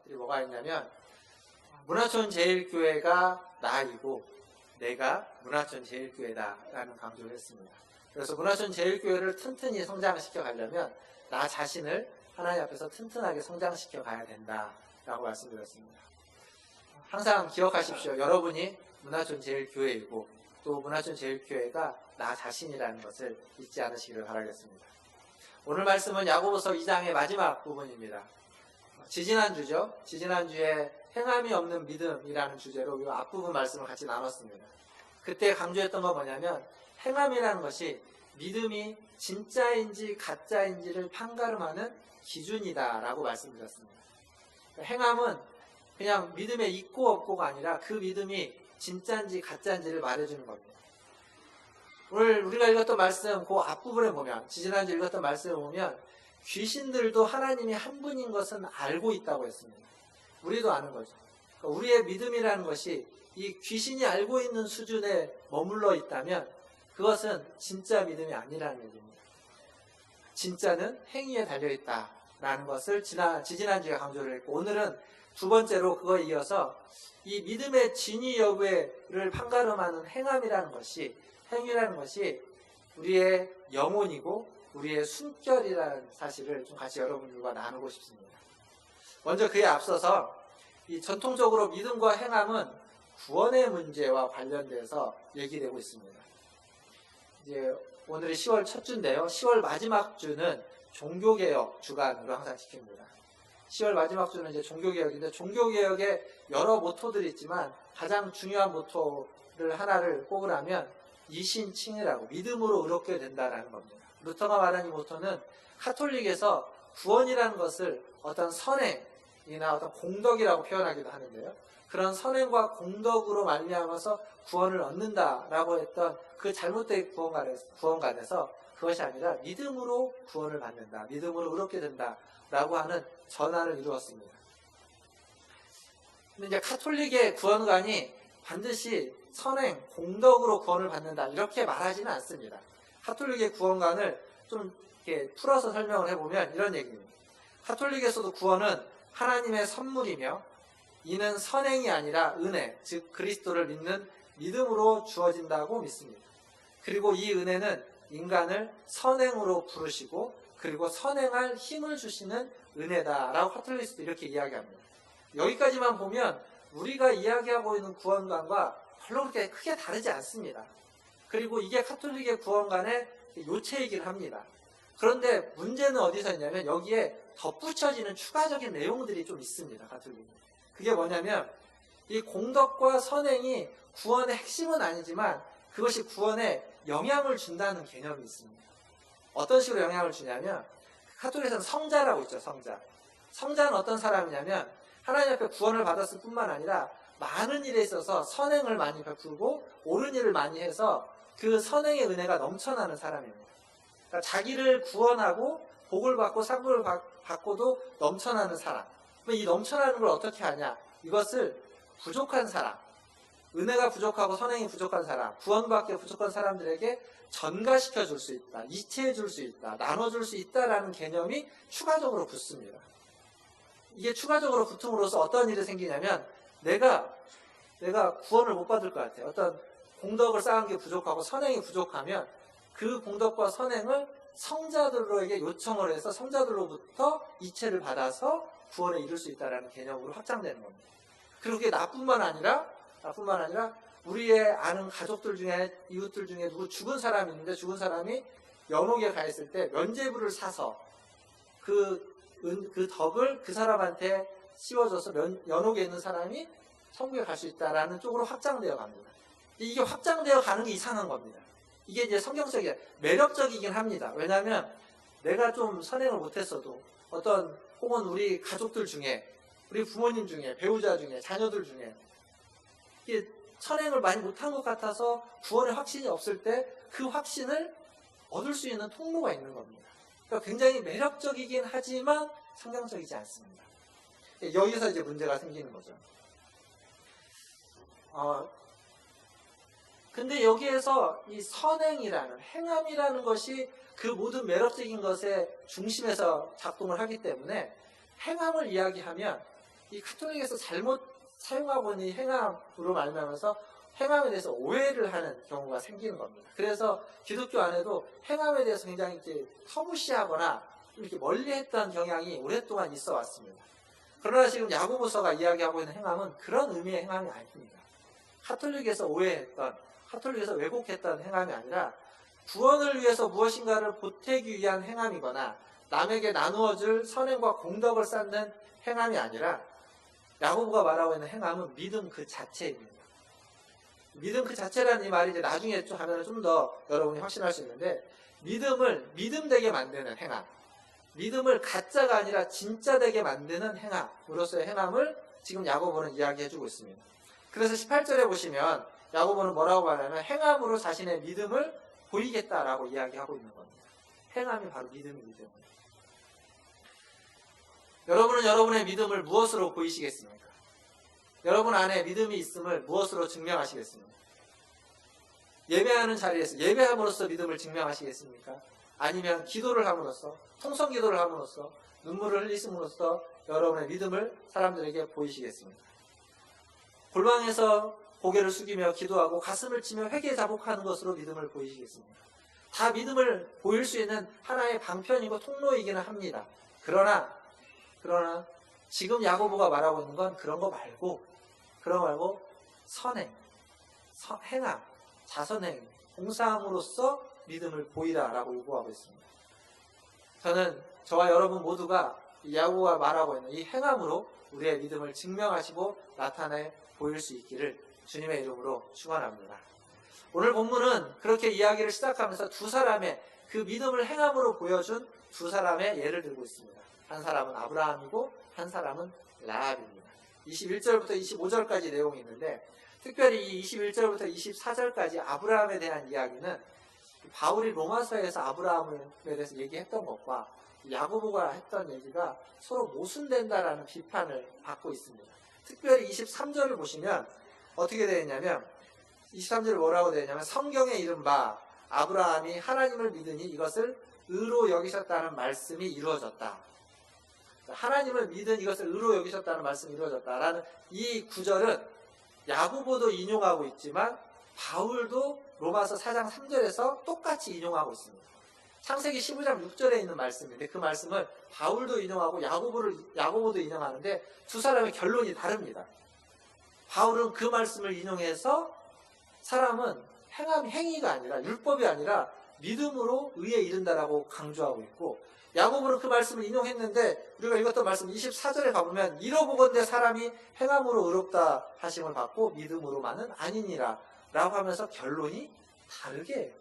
것들이 뭐가 있냐면 문화촌 제일교회가 나이고 내가 문화촌 제일교회다라는 강조를 했습니다. 그래서 문화촌 제일교회를 튼튼히 성장시켜 가려면 나 자신을 하나님 앞에서 튼튼하게 성장시켜 가야 된다라고 말씀드렸습니다. 항상 기억하십시오. 여러분이 문화촌 제일교회이고 또 문화촌 제일교회가 나 자신이라는 것을 잊지 않으시기를 바라겠습니다. 오늘 말씀은 야고보서 2장의 마지막 부분입니다. 지지난주죠. 지지난주에 행함이 없는 믿음이라는 주제로 이 앞부분 말씀을 같이 나눴습니다. 그때 강조했던 건 뭐냐면 행함이라는 것이 믿음이 진짜인지 가짜인지를 판가름하는 기준이다라고 말씀드렸습니다. 행함은 그냥 믿음에 있고 없고가 아니라 그 믿음이 진짜인지 가짜인지를 말해주는 겁니다. 오늘 우리가 읽었던 말씀 그 앞부분에 보면 지지난주 읽었던 말씀에 보면 귀신들도 하나님이 한 분인 것은 알고 있다고 했습니다. 우리도 아는 거죠. 그러니까 우리의 믿음이라는 것이 이 귀신이 알고 있는 수준에 머물러 있다면 그것은 진짜 믿음이 아니라는 얘기입니다. 진짜는 행위에 달려있다라는 것을 지지난주에 강조를 했고 오늘은 두 번째로 그거에 이어서 이 믿음의 진위 여부를 판가름하는 행함이라는 것이 행위라는 것이 우리의 영혼이고 우리의 순결이라는 사실을 좀 같이 여러분들과 나누고 싶습니다. 먼저 그에 앞서서 이 전통적으로 믿음과 행함은 구원의 문제와 관련돼서 얘기되고 있습니다. 이제 오늘이 10월 첫 주인데요. 10월 마지막 주는 종교개혁 주간으로 항상 지킵니다. 10월 마지막 주는 이제 종교개혁인데 종교개혁에 여러 모토들이 있지만 가장 중요한 모토를 하나를 꼽으라면 이신칭이라고 믿음으로 의롭게 된다라는 겁니다. 루터가 말한 이 모토는 카톨릭에서 구원이라는 것을 어떤 선행이나 어떤 공덕이라고 표현하기도 하는데요. 그런 선행과 공덕으로 말미암아서 구원을 얻는다라고 했던 그 잘못된 구원관에서 그것이 아니라 믿음으로 구원을 받는다, 믿음으로 의롭게 된다라고 하는 전환을 이루었습니다. 근데 이제 카톨릭의 구원관이 반드시 선행, 공덕으로 구원을 받는다 이렇게 말하지는 않습니다. 카톨릭의 구원관을 좀 이렇게 풀어서 설명을 해보면 이런 얘기입니다. 카톨릭에서도 구원은 하나님의 선물이며 이는 선행이 아니라 은혜, 즉 그리스도를 믿는 믿음으로 주어진다고 믿습니다. 그리고 이 은혜는 인간을 선행으로 부르시고 그리고 선행할 힘을 주시는 은혜다라고 카톨릭에서도 이렇게 이야기합니다. 여기까지만 보면 우리가 이야기하고 있는 구원관과 별로 그렇게 크게 다르지 않습니다. 그리고 이게 카톨릭의 구원관의 요체이긴 합니다. 그런데 문제는 어디서 있냐면 여기에 덧붙여지는 추가적인 내용들이 좀 있습니다. 카톨릭은. 그게 뭐냐면 이 공덕과 선행이 구원의 핵심은 아니지만 그것이 구원에 영향을 준다는 개념이 있습니다. 어떤 식으로 영향을 주냐면 카톨릭에서는 성자라고 있죠. 성자. 성자는 어떤 사람이냐면 하나님 앞에 구원을 받았을 뿐만 아니라 많은 일에 있어서 선행을 많이 베풀고 옳은 일을 많이 해서 그 선행의 은혜가 넘쳐나는 사람입니다. 그러니까 자기를 구원하고 복을 받고 상급을 받고도 넘쳐나는 사람. 이 넘쳐나는 걸 어떻게 하냐? 이것을 부족한 사람, 은혜가 부족하고 선행이 부족한 사람, 구원받기 부족한 사람들에게 전가시켜 줄 수 있다, 이체해 줄 수 있다, 나눠줄 수 있다라는 개념이 추가적으로 붙습니다. 이게 추가적으로 붙음으로써 어떤 일이 생기냐면 내가 구원을 못 받을 것 같아요. 어떤 공덕을 쌓은 게 부족하고 선행이 부족하면 그 공덕과 선행을 성자들로에게 요청을 해서 성자들로부터 이체를 받아서 구원에 이룰 수 있다는 개념으로 확장되는 겁니다. 그리고 그게 나뿐만 아니라 우리의 아는 가족들 중에 이웃들 중에 누구 죽은 사람이 있는데 죽은 사람이 연옥에 가 있을 때 면죄부를 사서 그 덕을 그 사람한테 씌워줘서 연옥에 있는 사람이 천국에 갈 수 있다라는 쪽으로 확장되어 갑니다. 이게 확장되어 가는 게 이상한 겁니다. 이게 이제 성경적이야 매력적이긴 합니다. 왜냐하면 내가 좀 선행을 못했어도 어떤 혹은 우리 가족들 중에 우리 부모님 중에 배우자 중에 자녀들 중에 이게 선행을 많이 못한 것 같아서 구원의 확신이 없을 때 그 확신을 얻을 수 있는 통로가 있는 겁니다. 그러니까 굉장히 매력적이긴 하지만 성경적이지 않습니다. 여기서 이제 문제가 생기는 거죠. 근데 여기에서 이 선행이라는 행함이라는 것이 그 모든 매력적인 것의 중심에서 작동을 하기 때문에 행함을 이야기하면 이 카톨릭에서 잘못 사용하고 있는 이 행함으로 말미암아서 행함에 대해서 오해를 하는 경우가 생기는 겁니다. 그래서 기독교 안에도 행함에 대해서 굉장히 이렇게 터무시하거나 이렇게 멀리했던 경향이 오랫동안 있어 왔습니다. 그러나 지금 야고보서가 이야기하고 있는 행함은 그런 의미의 행함이 아닙니다. 카톨릭에서 오해했던, 카톨릭에서 왜곡했던 행함이 아니라 구원을 위해서 무엇인가를 보태기 위한 행함이거나 남에게 나누어줄 선행과 공덕을 쌓는 행함이 아니라 야고보가 말하고 있는 행함은 믿음 그 자체입니다. 믿음 그 자체라는 이 말이 이제 나중에 좀 하면 좀 더 여러분이 확신할 수 있는데, 믿음을 믿음되게 만드는 행함, 믿음을 가짜가 아니라 진짜 되게 만드는 행함으로서의 행함을 지금 야고보는 이야기해주고 있습니다. 그래서 18절에 보시면 야고보는 뭐라고 말하냐면 행함으로 자신의 믿음을 보이겠다라고 이야기하고 있는 겁니다. 행함이 바로 믿음이기 때문에. 여러분은 여러분의 믿음을 무엇으로 보이시겠습니까? 여러분 안에 믿음이 있음을 무엇으로 증명하시겠습니까? 예배하는 자리에서 예배함으로써 믿음을 증명하시겠습니까? 아니면 기도를 함으로써, 통성 기도를 함으로써, 눈물을 흘리심으로써 여러분의 믿음을 사람들에게 보이시겠습니까? 골방에서 고개를 숙이며 기도하고 가슴을 치며 회개 자복하는 것으로 믿음을 보이시겠습니까? 다 믿음을 보일 수 있는 하나의 방편이고 통로이기는 합니다. 그러나 지금 야고보가 말하고 있는 건 그런 거 말고 선행, 행함, 자선행, 봉사함으로써 믿음을 보이라라고 요구하고 있습니다. 저는 저와 여러분 모두가 야고보가 말하고 있는 이 행함으로 우리의 믿음을 증명하시고 나타내 보일 수 있기를 주님의 이름으로 축원합니다. 오늘 본문은 그렇게 이야기를 시작하면서 두 사람의 그 믿음을 행함으로 보여준 두 사람의 예를 들고 있습니다. 한 사람은 아브라함이고 한 사람은 라합입니다. 21절부터 25절까지 내용이 있는데, 특별히 이 21절부터 24절까지 아브라함에 대한 이야기는 바울이 로마서에서 아브라함에 대해서 얘기했던 것과 야고보가 했던 얘기가 서로 모순된다라는 비판을 받고 있습니다. 특별히 23절을 보시면 어떻게 되어 있냐면, 23절에 뭐라고 되어 있냐면, 성경에 이른바 아브라함이 하나님을 믿으니 이것을 의로 여기셨다는 말씀이 이루어졌다. 하나님을 믿은 이것을 의로 여기셨다는 말씀이 이루어졌다라는 이 구절은 야고보도 인용하고 있지만 바울도 로마서 4장 3절에서 똑같이 인용하고 있습니다. 창세기 15장 6절에 있는 말씀인데 그 말씀을 바울도 인용하고 야고보도 인용하는데 두 사람의 결론이 다릅니다. 바울은 그 말씀을 인용해서 사람은 행위가 아니라, 율법이 아니라 믿음으로 의에 이른다라고 강조하고 있고, 야고보는 그 말씀을 인용했는데 우리가 읽었던 말씀 24절에 가보면 이러보건대 사람이 행함으로 의롭다 하심을 받고 믿음으로만은 아니니라 라고 하면서 결론이 다르게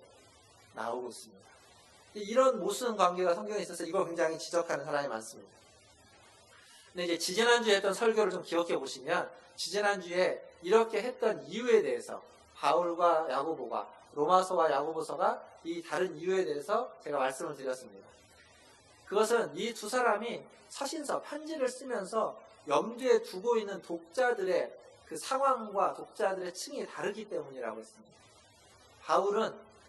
나오고 있습니다. 이런 모순 관계가 성경에 있어서 이걸 굉장히 지적하는 사람이 많습니다. 근데 이제 지지난주에 했던 설교를 좀 기억해 보시면, 지지난주에 이렇게 했던 이유에 대해서 바울과 야고보가, 로마서와 야고보서가 이 다른 이유에 대해서 제가 말씀을 드렸습니다. 그것은 이 두 사람이 서신서, 편지를 쓰면서 염두에 두고 있는 독자들의 그 상황과 독자들의 층이 다르기 때문이라고 했습니다.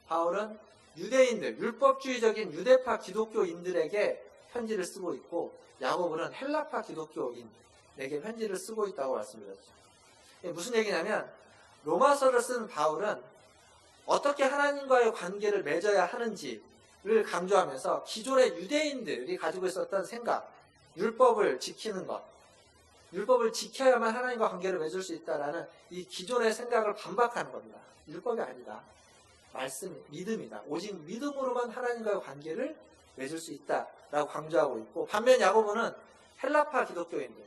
바울은 유대인들, 율법주의적인 유대파 기독교인들에게 편지를 쓰고 있고, 야고보는 헬라파 기독교인에게 편지를 쓰고 있다고 말씀드렸죠. 무슨 얘기냐면, 로마서를 쓴 바울은 어떻게 하나님과의 관계를 맺어야 하는지를 강조하면서 기존의 유대인들이 가지고 있었던 생각, 율법을 지키는 것, 율법을 지켜야만 하나님과 관계를 맺을 수 있다라는 이 기존의 생각을 반박하는 겁니다. 율법이 아니다. 말씀, 믿음이다. 오직 믿음으로만 하나님과의 관계를 맺을 수 있다라고 강조하고 있고, 반면 야고보는 헬라파 기독교인들,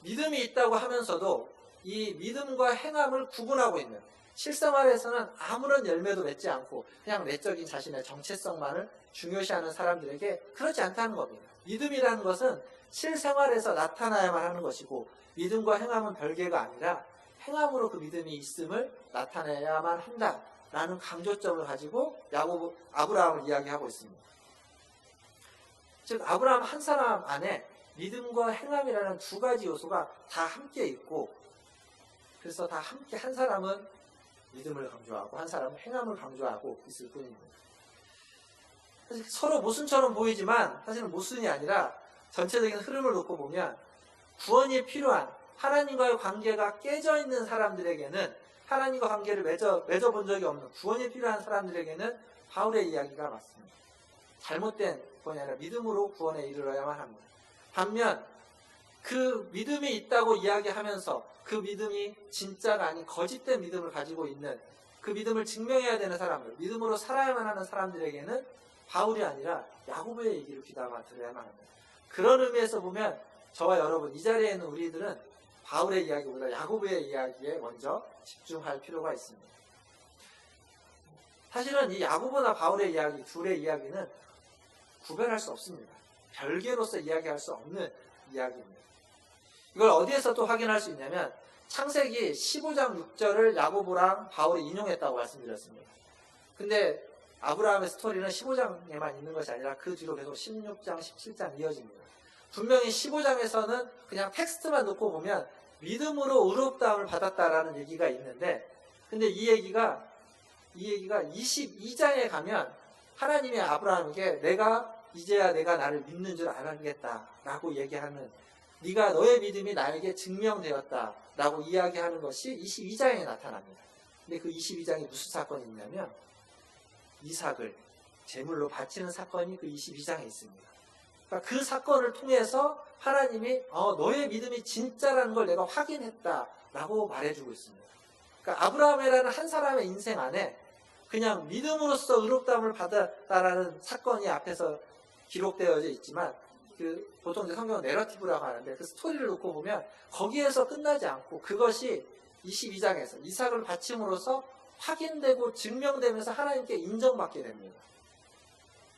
믿음이 있다고 하면서도 이 믿음과 행함을 구분하고 있는, 실생활에서는 아무런 열매도 맺지 않고 그냥 내적인 자신의 정체성만을 중요시하는 사람들에게 그렇지 않다는 겁니다. 믿음이라는 것은 실생활에서 나타나야만 하는 것이고, 믿음과 행함은 별개가 아니라 행함으로 그 믿음이 있음을 나타내야만 한다라는 강조점을 가지고 아브라함을 이야기하고 있습니다. 즉 아브라함 한 사람 안에 믿음과 행함이라는 두 가지 요소가 다 함께 있고, 그래서 다 함께 한 사람은 믿음을 강조하고 한 사람은 행함을 강조하고 있을 뿐입니다. 사실 서로 모순처럼 보이지만 사실은 모순이 아니라 전체적인 흐름을 놓고 보면 구원이 필요한 하나님과의 관계가 깨져 있는 사람들에게는 하나님과 관계를 맺어본 적이 없는 구원이 필요한 사람들에게는 바울의 이야기가 맞습니다. 잘못된 구원이 아니라 믿음으로 구원에 이르러야만 합니다. 반면 그 믿음이 있다고 이야기하면서 그 믿음이 진짜가 아닌 거짓된 믿음을 가지고 있는 그 믿음을 증명해야 되는 사람들, 믿음으로 살아야만 하는 사람들에게는 바울이 아니라 야고보의 얘기를 귀담아 들어야만 합니다. 그런 의미에서 보면 저와 여러분, 이 자리에 있는 우리들은 바울의 이야기보다 야고보의 이야기에 먼저 집중할 필요가 있습니다. 사실은 이 야고보나 바울의 이야기, 둘의 이야기는 구별할 수 없습니다. 별개로서 이야기할 수 없는 이야기입니다. 이걸 어디에서 또 확인할 수 있냐면 창세기 15장 6절을 야고보랑 바울이 인용했다고 말씀드렸습니다. 근데 아브라함의 스토리는 15장에만 있는 것이 아니라 그 뒤로 계속 16장, 17장 이어집니다. 분명히 15장에서는 그냥 텍스트만 놓고 보면 믿음으로 의롭다함을 받았다라는 얘기가 있는데, 근데 이 얘기가 22장에 가면 하나님이 아브라함에게 이제야 내가 나를 믿는 줄 알겠다라고 얘기하는, 네가 너의 믿음이 나에게 증명되었다라고 이야기하는 것이 22장에 나타납니다. 근데 그 22장에 무슨 사건이 있냐면 이삭을 제물로 바치는 사건이 그 22장에 있습니다. 그러니까 그 사건을 통해서 하나님이 너의 믿음이 진짜라는 걸 내가 확인했다라고 말해주고 있습니다. 그러니까 아브라함이라는 한 사람의 인생 안에 그냥 믿음으로써 의롭다함을 받았다라는 사건이 앞에서 기록되어져 있지만, 보통 이제 성경은 내러티브라고 하는데 그 스토리를 놓고 보면 거기에서 끝나지 않고 그것이 22장에서 이삭을 바침으로써 확인되고 증명되면서 하나님께 인정받게 됩니다.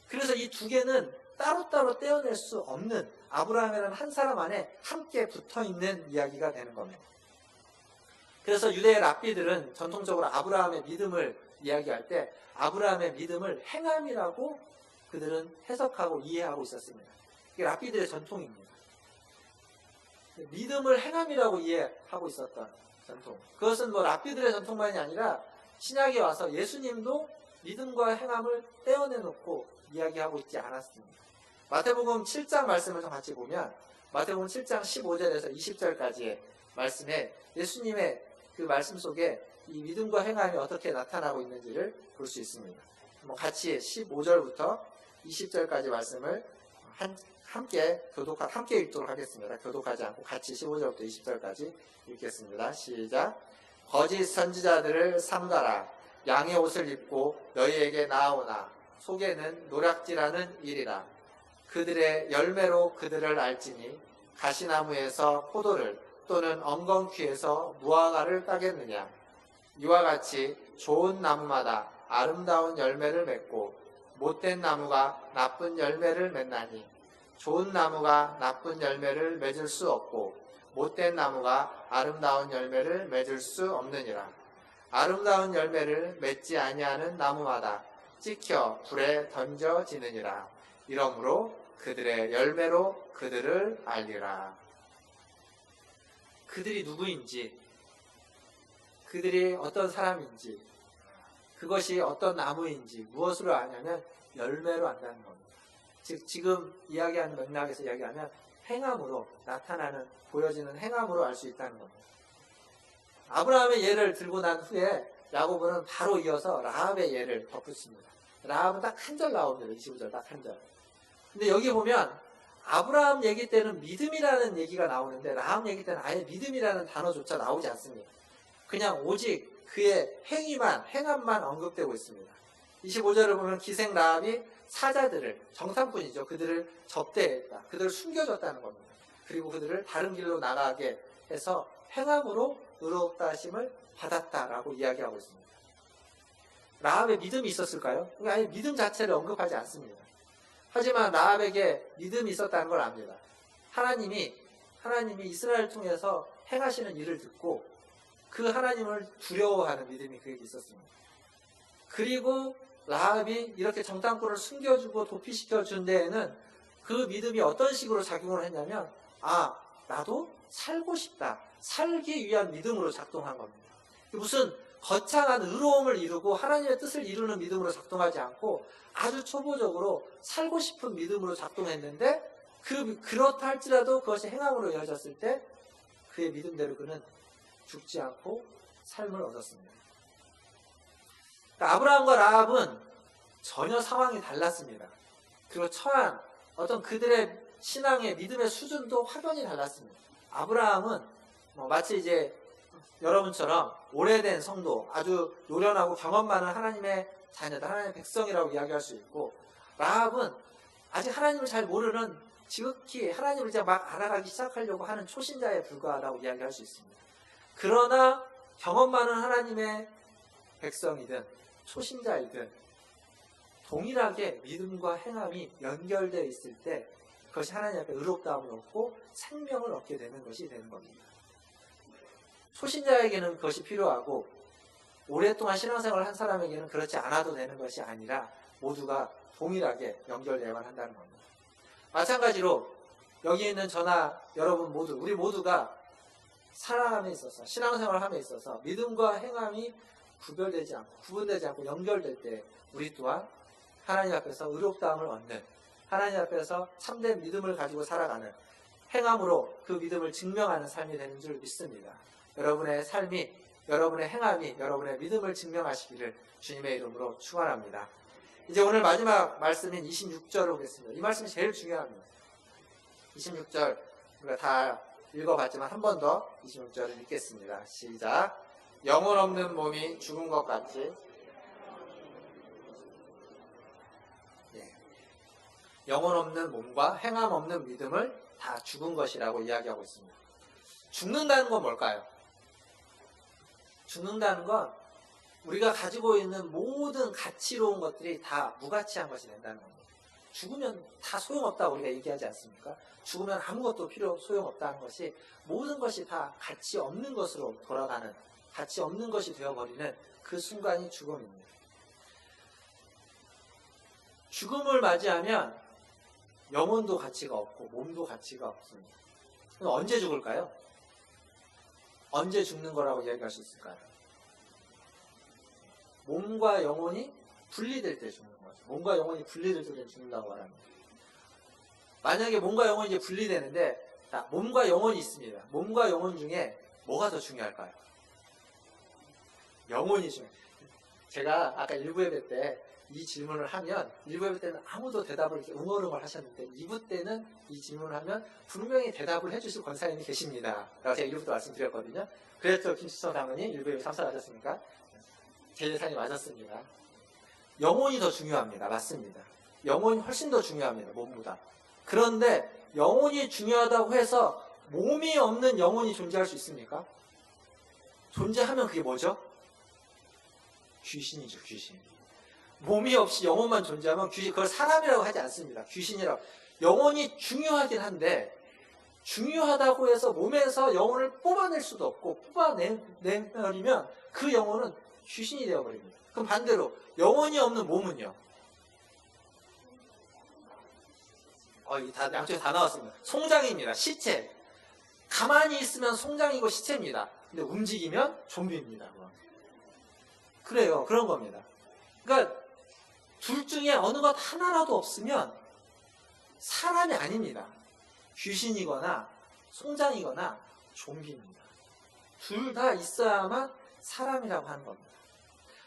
그래서 이 두 개는 따로따로 떼어낼 수 없는 아브라함이라는 한 사람 안에 함께 붙어있는 이야기가 되는 겁니다. 그래서 유대의 랍비들은 전통적으로 아브라함의 믿음을 이야기할 때 아브라함의 믿음을 행함이라고 그들은 해석하고 이해하고 있었습니다. 이게 랍비들의 전통입니다. 믿음을 행함이라고 이해하고 있었던 전통. 그것은 랍비들의 전통만이 아니라 신약에 와서 예수님도 믿음과 행함을 떼어내놓고 이야기하고 있지 않았습니다. 마태복음 7장 말씀을 좀 같이 보면 마태복음 7장 15절에서 20절까지의 말씀에 예수님의 그 말씀 속에 이 믿음과 행함이 어떻게 나타나고 있는지를 볼 수 있습니다. 같이 15절부터 20절까지 말씀을 함께 읽도록 하겠습니다. 교독하지 않고 같이 15절부터 20절까지 읽겠습니다. 시작. 거짓 선지자들을 삼가라. 양의 옷을 입고 너희에게 나아오나 속에는 노략질하는 일이라. 그들의 열매로 그들을 알지니 가시나무에서 포도를 또는 엉겅퀴에서 무화과를 따겠느냐. 이와 같이 좋은 나무마다 아름다운 열매를 맺고 못된 나무가 나쁜 열매를 맺나니 좋은 나무가 나쁜 열매를 맺을 수 없고 못된 나무가 아름다운 열매를 맺을 수 없느니라. 아름다운 열매를 맺지 아니하는 나무마다 찍혀 불에 던져지느니라. 이러므로 그들의 열매로 그들을 알리라. 그들이 누구인지, 그들이 어떤 사람인지, 그것이 어떤 나무인지 무엇으로 아냐면 열매로 안다는 겁니다. 즉 지금 이야기하는 맥락에서 이야기하면 행함으로 나타나는, 보여지는 행함으로 알 수 있다는 겁니다. 아브라함의 예를 들고 난 후에 야고보는 바로 이어서 라합의 예를 덧붙입니다. 라합은 딱 한 절 나옵니다. 25절 딱 한 절. 근데 여기 보면 아브라함 얘기 때는 믿음이라는 얘기가 나오는데 라합 얘기 때는 아예 믿음이라는 단어조차 나오지 않습니다. 그냥 오직 그의 행함만 언급되고 있습니다. 25절을 보면 기생 라합이 사자들을, 정탐꾼이죠. 그들을 접대했다. 그들을 숨겨줬다는 겁니다. 그리고 그들을 다른 길로 나가게 해서 행함으로 의롭다 하심을 받았다라고 이야기하고 있습니다. 라합의 믿음이 있었을까요? 아예 믿음 자체를 언급하지 않습니다. 하지만 라합에게 믿음이 있었다는 걸 압니다. 하나님이 이스라엘을 통해서 행하시는 일을 듣고 그 하나님을 두려워하는 믿음이 그에게 있었습니다. 그리고 라합이 이렇게 정탐꾼을 숨겨주고 도피시켜 준 데에는 그 믿음이 어떤 식으로 작용을 했냐면, 나도 살고 싶다. 살기 위한 믿음으로 작동한 겁니다. 무슨 거창한 의로움을 이루고 하나님의 뜻을 이루는 믿음으로 작동하지 않고 아주 초보적으로 살고 싶은 믿음으로 작동했는데 그렇다 할지라도 그것이 행함으로 이어졌을 때 그의 믿음대로 그는 죽지 않고 삶을 얻었습니다. 그러니까 아브라함과 라합은 전혀 상황이 달랐습니다. 그리고 처한 어떤 그들의 신앙의 믿음의 수준도 확연히 달랐습니다. 아브라함은 마치 이제 여러분처럼 오래된 성도, 아주 노련하고 경험 많은 하나님의 자녀들, 하나님의 백성이라고 이야기할 수 있고, 라합은 아직 하나님을 잘 모르는 지극히 하나님을 이제 막 알아가기 시작하려고 하는 초신자에 불과하다고 이야기할 수 있습니다. 그러나 경험 많은 하나님의 백성이든 초신자이든 동일하게 믿음과 행함이 연결되어 있을 때 그것이 하나님 앞에 의롭다함을 얻고 생명을 얻게 되는 것이 되는 겁니다. 초신자에게는 그것이 필요하고 오랫동안 신앙생활을 한 사람에게는 그렇지 않아도 되는 것이 아니라 모두가 동일하게 연결되어야만 한다는 겁니다. 마찬가지로 여기 있는 저나 여러분 모두, 우리 모두가 살아감에 있어서, 신앙생활함에 있어서 믿음과 행함이 구별되지 않고 구분되지 않고 연결될 때 우리 또한 하나님 앞에서 의롭다함을 얻는, 하나님 앞에서 참된 믿음을 가지고 살아가는, 행함으로 그 믿음을 증명하는 삶이 되는 줄 믿습니다. 여러분의 삶이, 여러분의 행함이 여러분의 믿음을 증명하시기를 주님의 이름으로 축원합니다. 이제 오늘 마지막 말씀인 26절을 보겠습니다. 이 말씀이 제일 중요합니다. 26절 우리가 다 읽어봤지만 한 번 더 26절을 읽겠습니다. 시작. 영혼 없는 몸이 죽은 것 같이, 영혼 없는 몸과 행함 없는 믿음을 다 죽은 것이라고 이야기하고 있습니다. 죽는다는 건 뭘까요? 죽는다는 건 우리가 가지고 있는 모든 가치로운 것들이 다 무가치한 것이 된다는 겁니다. 죽으면 다 소용없다고 우리가 얘기하지 않습니까? 죽으면 아무것도 소용없다는 것이, 모든 것이 다 가치 없는 것으로 돌아가는, 가치 없는 것이 되어버리는 그 순간이 죽음입니다. 죽음을 맞이하면 영혼도 가치가 없고 몸도 가치가 없습니다. 그럼 언제 죽을까요? 언제 죽는 거라고 이야기할 수 있을까요? 몸과 영혼이 분리될 때 죽는 거죠. 몸과 영혼이 분리될 때 죽는다고 말합니다. 만약에 몸과 영혼이 이제 분리되는데, 몸과 영혼이 있습니다. 몸과 영혼 중에 뭐가 더 중요할까요? 영혼이 중요해요. 제가 아까 1부 예배 때 이 질문을 하면 1부 예배 때는 아무도 대답을 이렇게 웅얼웅얼 하셨는데 2부 때는 이 질문을 하면 분명히 대답을 해주실 권사님이 계십니다. 라고 제가 1부도 말씀드렸거든요. 그래서 김수성 장로님 1부 예배 참석하셨습니까? 제 예상이 맞았습니다. 영혼이 더 중요합니다. 맞습니다. 영혼이 훨씬 더 중요합니다. 몸보다. 그런데 영혼이 중요하다고 해서 몸이 없는 영혼이 존재할 수 있습니까? 존재하면 그게 뭐죠? 귀신이죠, 귀신. 몸이 없이 영혼만 존재하면 귀신, 그걸 사람이라고 하지 않습니다. 귀신이라고. 영혼이 중요하긴 한데, 중요하다고 해서 몸에서 영혼을 뽑아낼 수도 없고, 뽑아내버리면 그 영혼은 귀신이 되어버립니다. 그럼 반대로 영혼이 없는 몸은요? 양쪽에 다 나왔습니다. 송장입니다. 시체. 가만히 있으면 송장이고 시체입니다. 근데 움직이면 좀비입니다. 그래요. 그런 겁니다. 그러니까 둘 중에 어느 것 하나라도 없으면 사람이 아닙니다. 귀신이거나 송장이거나 좀비입니다. 둘 다 있어야만 사람이라고 하는 겁니다.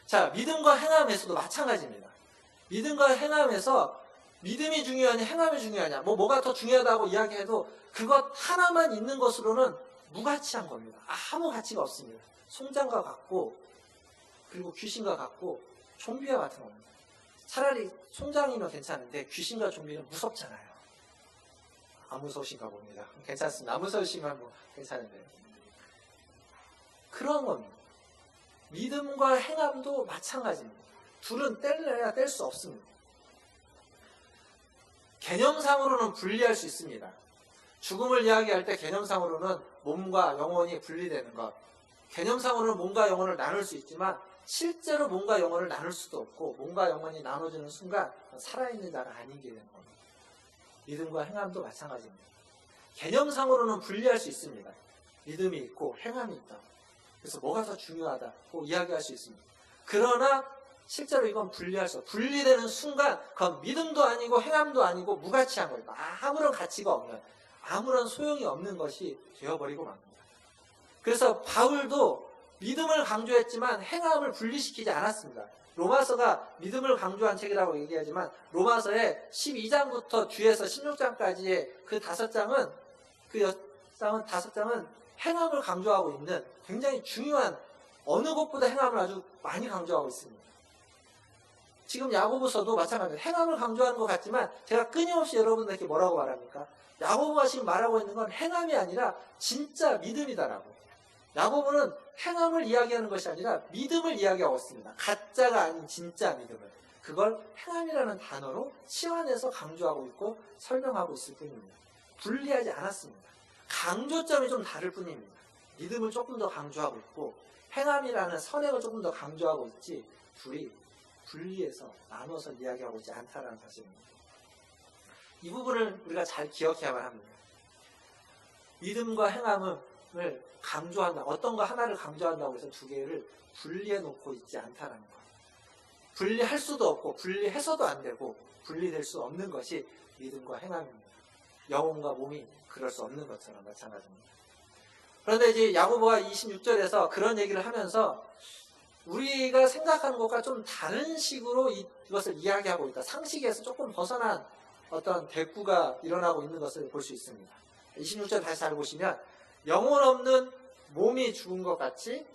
자, 믿음과 행함에서도 마찬가지입니다. 믿음과 행함에서 믿음이 중요하냐 행함이 중요하냐, 뭐가 더 중요하다고 이야기해도 그것 하나만 있는 것으로는 무가치한 겁니다. 아무 가치가 없습니다. 송장과 같고, 그리고 귀신과 같고 좀비와 같은 겁니다. 차라리 송장이면 괜찮은데 귀신과 좀비는 무섭잖아요. 안 무서우신가 봅니다. 괜찮습니다. 안 무서우시면 괜찮은데. 그런 겁니다. 믿음과 행함도 마찬가지입니다. 둘은 뗄래야 뗄 수 없습니다. 개념상으로는 분리할 수 있습니다. 죽음을 이야기할 때 개념상으로는 몸과 영혼이 분리되는 것, 개념상으로는 몸과 영혼을 나눌 수 있지만 실제로 몸과 영혼을 나눌 수도 없고, 몸과 영혼이 나눠지는 순간 살아있는 자가 아니게 되는 겁니다. 믿음과 행함도 마찬가지입니다. 개념상으로는 분리할 수 있습니다. 믿음이 있고 행함이 있다. 그래서 뭐가 더 중요하다고 이야기할 수 있습니다. 그러나 실제로 이건 분리되는 순간 그건 믿음도 아니고 행함도 아니고 무가치한 거예요. 아무런 가치가 없는, 아무런 소용이 없는 것이 되어버리고 맙니다. 그래서 바울도 믿음을 강조했지만 행함을 분리시키지 않았습니다. 로마서가 믿음을 강조한 책이라고 얘기하지만 로마서의 12장부터 뒤에서 16장까지의 그 5장은 다섯 장은 행함을 강조하고 있는 굉장히 중요한, 어느 것보다 행함을 아주 많이 강조하고 있습니다. 지금 야고보서도 마찬가지로 행함을 강조하는 것 같지만 제가 끊임없이 여러분들에게 뭐라고 말합니까? 야고보가 지금 말하고 있는 건 행함이 아니라 진짜 믿음이다라고. 야고보는 행함을 이야기하는 것이 아니라 믿음을 이야기하고 있습니다. 가짜가 아닌 진짜 믿음을. 그걸 행함이라는 단어로 치환해서 강조하고 있고 설명하고 있을 뿐입니다. 분리하지 않았습니다. 강조점이 좀 다를 뿐입니다. 믿음을 조금 더 강조하고 있고 행함이라는 선행을 조금 더 강조하고 있지 둘이 분리해서 나눠서 이야기하고 있지 않다는 사실입니다. 이 부분을 우리가 잘 기억해야만 합니다. 믿음과 행함을 강조한다. 어떤 거 하나를 강조한다고 해서 두 개를 분리해 놓고 있지 않다는 것. 분리할 수도 없고 분리해서도 안 되고 분리될 수 없는 것이 믿음과 행함입니다. 영혼과 몸이 그럴 수 없는 것처럼 마찬가지입니다. 그런데 이제 야고보가 26절에서 그런 얘기를 하면서 우리가 생각하는 것과 좀 다른 식으로 이것을 이야기하고 있다. 상식에서 조금 벗어난 어떤 대꾸가 일어나고 있는 것을 볼 수 있습니다. 26절 다시 잘 보시면 영혼 없는 몸이 죽은 것 같이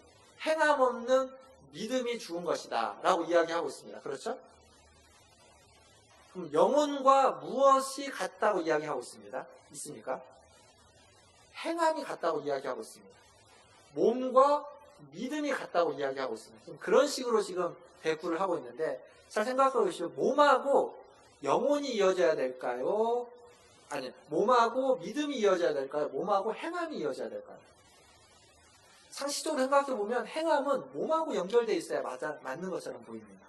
행함 없는 믿음이 죽은 것이다 라고 이야기하고 있습니다. 그렇죠? 그럼 영혼과 무엇이 같다고 이야기하고 있습니까? 행함이 같다고 이야기하고 있습니다. 몸과 믿음이 같다고 이야기하고 있습니다. 좀 그런 식으로 지금 대꾸를 하고 있는데 잘 생각해 보시면 몸하고 영혼이 이어져야 될까요? 아니, 몸하고 믿음이 이어져야 될까요? 몸하고 행함이 이어져야 될까요? 상식적으로 생각해 보면 행함은 몸하고 연결되어 있어야 맞는 것처럼 보입니다.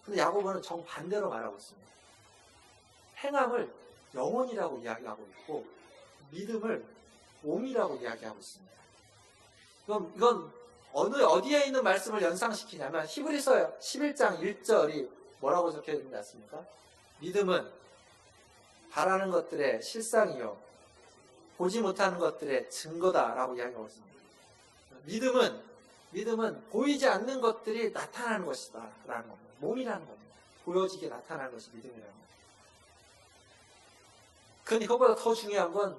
근데 야고보는 정반대로 말하고 있습니다. 행함을 영혼이라고 이야기하고 있고 믿음을 몸이라고 이야기하고 있습니다. 이건 어디에 있는 말씀을 연상시키냐면 히브리서 11장 1절이 뭐라고 적혀 있는지 아십니까? 믿음은 바라는 것들의 실상이요 보지 못하는 것들의 증거다라고 이야기하고 있습니다. 믿음은 보이지 않는 것들이 나타나는 것이다 라는 겁니다. 몸이라는 겁니다. 보여지게 나타나는 것이 믿음이라는 겁니다. 그런데 그것보다 더 중요한 건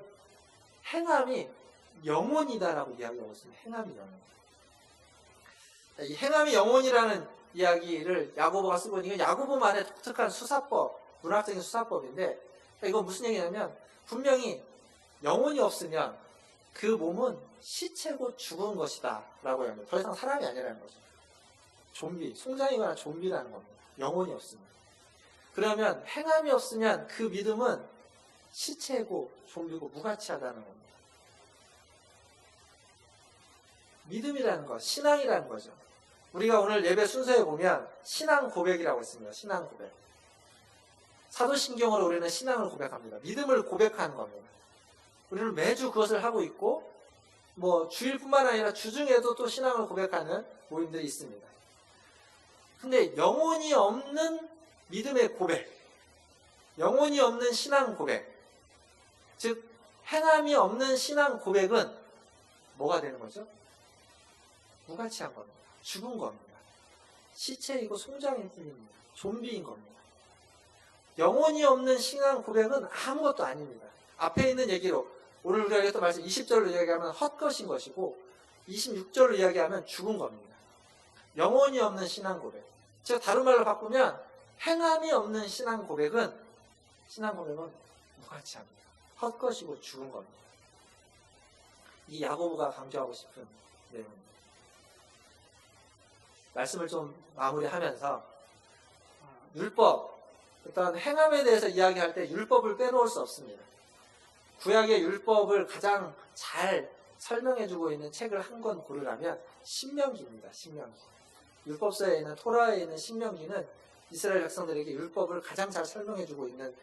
행함이 영혼이다라고 이야기하고 있습니다. 행함이 영혼. 이 행함이 영혼이라는 이야기를 야고보가 쓰고 있는 건 야고보만의 독특한 수사법, 문학적인 수사법인데 이건 무슨 얘기냐면 분명히 영혼이 없으면 그 몸은 시체고 죽은 것이다 라고 합니다. 더 이상 사람이 아니라는 거죠. 좀비, 송장이거나 좀비라는 겁니다. 영혼이 없으면. 그러면 행함이 없으면 그 믿음은 시체고 좀비고 무가치하다는 겁니다. 믿음이라는 것, 신앙이라는 거죠. 우리가 오늘 예배 순서에 보면 신앙 고백이라고 있습니다. 신앙 고백. 사도신경으로 우리는 신앙을 고백합니다. 믿음을 고백하는 겁니다. 우리는 매주 그것을 하고 있고 주일뿐만 아니라 주중에도 또 신앙을 고백하는 모임들이 있습니다. 근데 영혼이 없는 믿음의 고백, 영혼이 없는 신앙 고백, 즉 행함이 없는 신앙 고백은 뭐가 되는 거죠? 무가치한 겁니다. 죽은 겁니다. 시체이고 송장일 뿐입니다. 좀비인 겁니다. 영혼이 없는 신앙 고백은 아무것도 아닙니다. 앞에 있는 얘기로 오늘 우리가 했던 말씀 20절로 이야기하면 헛것인 것이고 26절로 이야기하면 죽은 겁니다. 영혼이 없는 신앙 고백. 즉 다른 말로 바꾸면 행함이 없는 신앙 고백은 무가치합니다. 헛것이고 죽은 겁니다. 이 야고보가 강조하고 싶은 내용입니다. 말씀을 좀 마무리하면서 율법, 어떤 행함에 대해서 이야기할 때 율법을 빼놓을 수 없습니다. 구약의 율법을 가장 잘 설명해주고 있는 책을 한 권 고르라면 신명기입니다. 신명기. 율법서에 있는 토라에 있는 신명기는 이스라엘 백성들에게 율법을 가장 잘 설명해주고 있는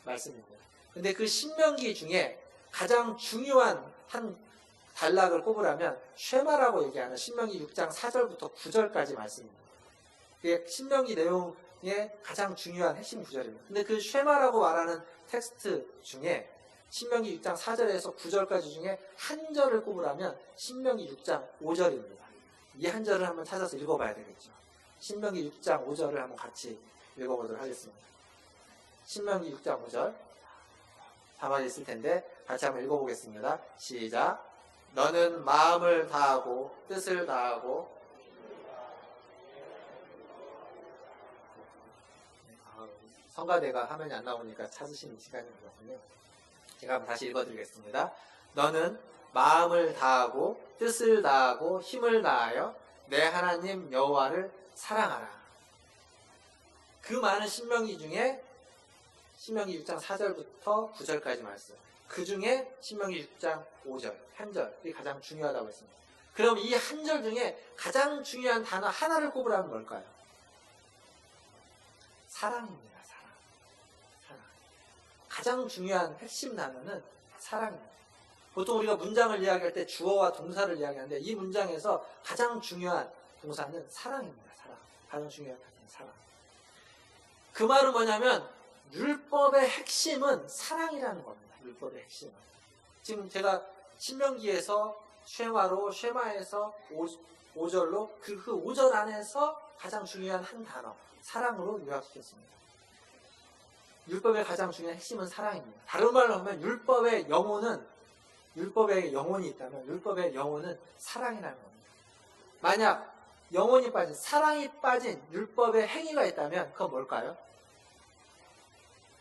말씀입니다. 근데 그 신명기 중에 가장 중요한 한 단락을 꼽으라면 쉐마라고 얘기하는 신명기 6장 4절부터 9절까지 말씀입니다. 그게 신명기 내용의 가장 중요한 핵심 구절입니다. 근데 그 쉐마라고 말하는 텍스트 중에 신명기 6장 4절에서 9절까지 중에 한 절을 꼽으라면 신명기 6장 5절입니다. 이 한 절을 한번 찾아서 읽어봐야 되겠죠. 신명기 6장 5절을 한번 같이 읽어보도록 하겠습니다. 신명기 6장 5절 자막이 있을 텐데 같이 한번 읽어보겠습니다. 시작. 너는 마음을 다하고 뜻을 다하고 성가대가 화면이 안 나오니까 찾으시는 시간이 걸렸군요. 제가 한번 다시 읽어드리겠습니다. 너는 마음을 다하고 뜻을 다하고 힘을 다하여 내 하나님 여호와를 사랑하라. 그 많은 신명기 중에 신명기 6장 4절부터 9절까지 말씀, 그 중에 신명기 6장 5절 한 절이 가장 중요하다고 했습니다. 그럼 이 한 절 중에 가장 중요한 단어 하나를 꼽으라면 뭘까요? 사랑입니다. 사랑. 가장 중요한 핵심 단어는 사랑입니다. 보통 우리가 문장을 이야기할 때 주어와 동사를 이야기하는데 이 문장에서 가장 중요한 동사는 사랑입니다. 사랑. 가장 중요한 단어는 사랑. 그 말은 뭐냐면 율법의 핵심은 사랑이라는 겁니다. 율법의 핵심은. 지금 제가 신명기에서 쉐마에서 5절로 그 5절 안에서 가장 중요한 한 단어 사랑으로 요약시켰습니다. 율법의 가장 중요한 핵심은 사랑입니다. 다른 말로 하면 율법의 영혼이 있다면 율법의 영혼은 사랑이라는 겁니다. 만약 영혼이 빠진, 사랑이 빠진 율법의 행위가 있다면 그건 뭘까요?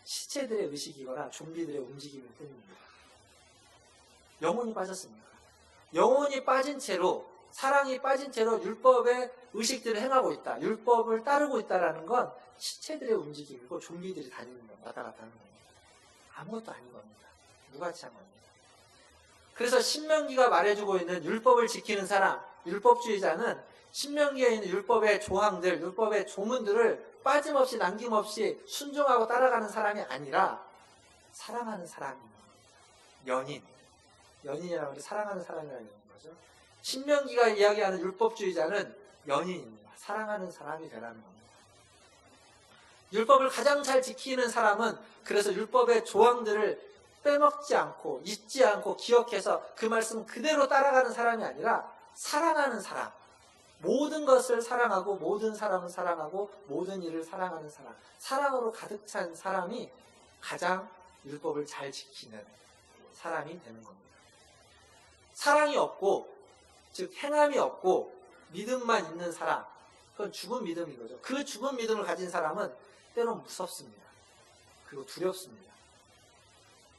시체들의 의식이거나 좀비들의 움직임일 뿐입니다. 영혼이 빠졌습니다. 영혼이 빠진 채로, 사랑이 빠진 채로 율법의 의식들을 행하고 있다, 율법을 따르고 있다는 건 시체들의 움직임이고 좀비들이 다니는 것, 왔다 갔다 하는 겁니다. 아무것도 아닌 겁니다. 무가치한 겁니다. 그래서 신명기가 말해주고 있는 율법을 지키는 사람, 율법주의자는 신명기에 있는 율법의 조항들, 율법의 조문들을 빠짐없이 남김없이 순종하고 따라가는 사람이 아니라 사랑하는 사람입니다. 연인이라는 게 사랑하는 사람이라는 거죠. 신명기가 이야기하는 율법주의자는 연인입니다. 사랑하는 사람이 되라는 겁니다. 율법을 가장 잘 지키는 사람은 그래서 율법의 조항들을 빼먹지 않고 잊지 않고 기억해서 그 말씀 그대로 따라가는 사람이 아니라 사랑하는 사람, 모든 것을 사랑하고 모든 사람을 사랑하고 모든 일을 사랑하는 사람, 사랑으로 가득 찬 사람이 가장 율법을 잘 지키는 사람이 되는 겁니다. 사랑이 없고, 즉 행함이 없고 믿음만 있는 사람, 그건 죽은 믿음인 거죠. 그 죽은 믿음을 가진 사람은 때론 무섭습니다. 그리고 두렵습니다.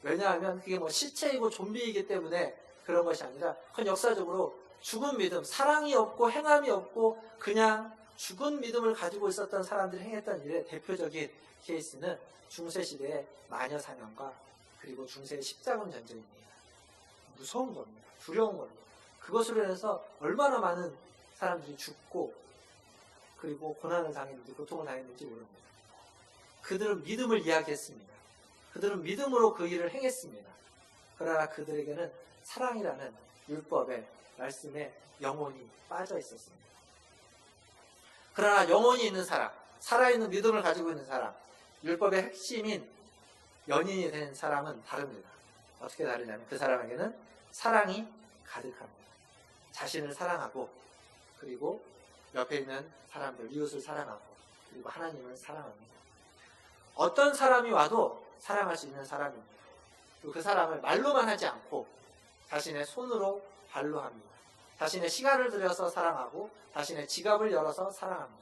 왜냐하면 그게 뭐 시체이고 좀비이기 때문에 그런 것이 아니라 그건 역사적으로 죽은 믿음, 사랑이 없고 행함이 없고 그냥 죽은 믿음을 가지고 있었던 사람들이 행했던 일의 대표적인 케이스는 중세시대의 마녀사냥과 그리고 중세의 십자군 전쟁입니다. 무서운 겁니다. 두려운 겁니다. 그것으로 인해서 얼마나 많은 사람들이 죽고 그리고 고난을 당했는지 고통을 당했는지 모릅니다. 그들은 믿음을 이야기했습니다. 그들은 믿음으로 그 일을 행했습니다. 그러나 그들에게는 사랑이라는 율법의 말씀에 영혼이 빠져 있었습니다. 그러나 영혼이 있는 사람, 살아있는 믿음을 가지고 있는 사람, 율법의 핵심인 연인이 된 사람은 다릅니다. 어떻게 다르냐면 그 사람에게는 사랑이 가득합니다. 자신을 사랑하고 그리고 옆에 있는 사람들, 이웃을 사랑하고 그리고 하나님을 사랑합니다. 어떤 사람이 와도 사랑할 수 있는 사람입니다. 그리고 그 사람을 말로만 하지 않고 자신의 손으로 발로 합니다. 자신의 시간을 들여서 사랑하고 자신의 지갑을 열어서 사랑합니다.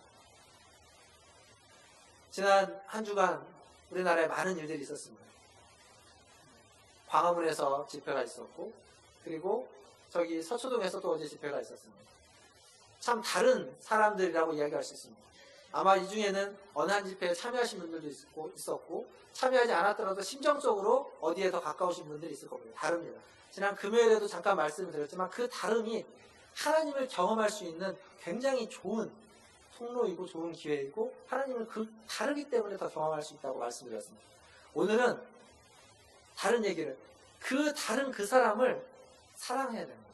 지난 한 주간 우리나라에 많은 일들이 있었습니다. 광화문에서 집회가 있었고 그리고 저기 서초동에서도 어제 집회가 있었습니다. 참 다른 사람들이라고 이야기할 수 있습니다. 아마 이 중에는 어느 한 집회에 참여하신 분들도 있었고 참여하지 않았더라도 심정적으로 어디에 더 가까우신 분들이 있을 겁니다. 다릅니다. 지난 금요일에도 잠깐 말씀을 드렸지만 그 다름이 하나님을 경험할 수 있는 굉장히 좋은 통로이고 좋은 기회이고 하나님을 그 다르기 때문에 더 경험할 수 있다고 말씀드렸습니다. 오늘은 다른 얘기를, 그 다른 그 사람을 사랑해야 되는 겁니다.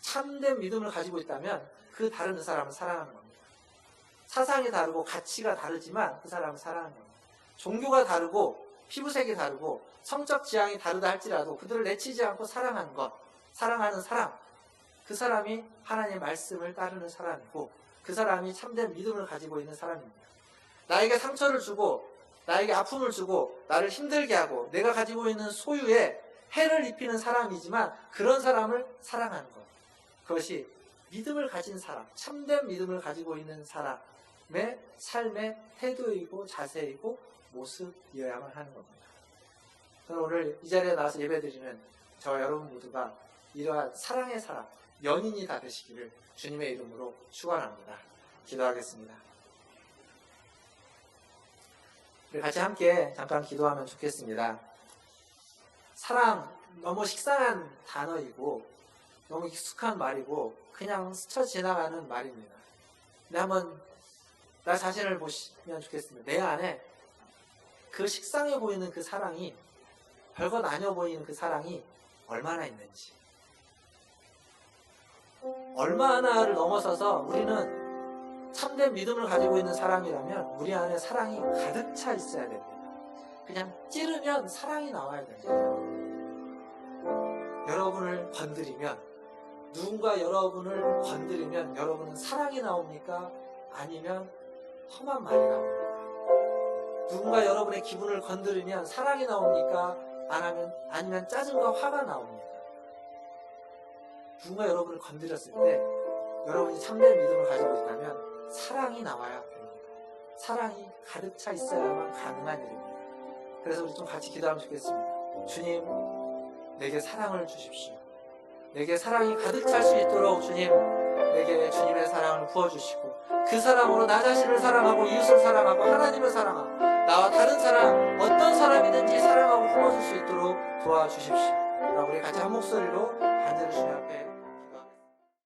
참된 믿음을 가지고 있다면 그 다른 그 사람을 사랑하는 겁니다. 사상이 다르고 가치가 다르지만 그 사람을 사랑하는 겁니다. 종교가 다르고 피부색이 다르고 성적 지향이 다르다 할지라도 그들을 내치지 않고 사랑하는 것, 사랑하는 사람, 그 사람이 하나님의 말씀을 따르는 사람이고 그 사람이 참된 믿음을 가지고 있는 사람입니다. 나에게 상처를 주고 나에게 아픔을 주고 나를 힘들게 하고 내가 가지고 있는 소유에 해를 입히는 사람이지만 그런 사람을 사랑하는 것, 그것이 믿음을 가진 사람, 참된 믿음을 가지고 있는 사람의 삶의 태도이고 자세이고 모습이어야만 하는 겁니다. 저는 오늘 이 자리에 나와서 예배드리는 저와 여러분 모두가 이러한 사랑의 사람, 연인이 다 되시기를 주님의 이름으로 축원합니다. 기도하겠습니다. 우리 같이 함께 잠깐 기도하면 좋겠습니다. 사랑, 너무 식상한 단어이고 너무 익숙한 말이고 그냥 스쳐 지나가는 말입니다. 근데 한번 나 자신을 보시면 좋겠습니다. 내 안에 그 식상해 보이는 그 사랑이, 별것 아니어 보이는 그 사랑이 얼마나 있는지, 얼마나를 넘어서서 우리는 참된 믿음을 가지고 있는 사람이라면 우리 안에 사랑이 가득 차 있어야 됩니다. 그냥 찌르면 사랑이 나와야 됩니다. 여러분을 건드리면, 누군가 여러분을 건드리면 여러분은 사랑이 나옵니까? 아니면 험한 말이 나옵니까? 누군가 여러분의 기분을 건드리면 사랑이 나옵니까? 아니면 짜증과 화가 나옵니까? 누군가 여러분을 건드렸을 때 여러분이 참된 믿음을 가지고 있다면 사랑이 나와야 됩니다. 사랑이 가득 차 있어야만 가능한 일입니다. 그래서 우리 좀 같이 기도하면 좋겠습니다. 주님, 내게 사랑을 주십시오. 내게 사랑이 가득 찰 수 있도록 주님, 내게 주님의 사랑을 부어주시고 그 사랑으로 나 자신을 사랑하고 이웃을 사랑하고 하나님을 사랑하고 나와 다른 사람, 어떤 사람이든지 사랑하고 품어줄 수 있도록 도와주십시오. 우리 같이 한 목소리로 간절히 주님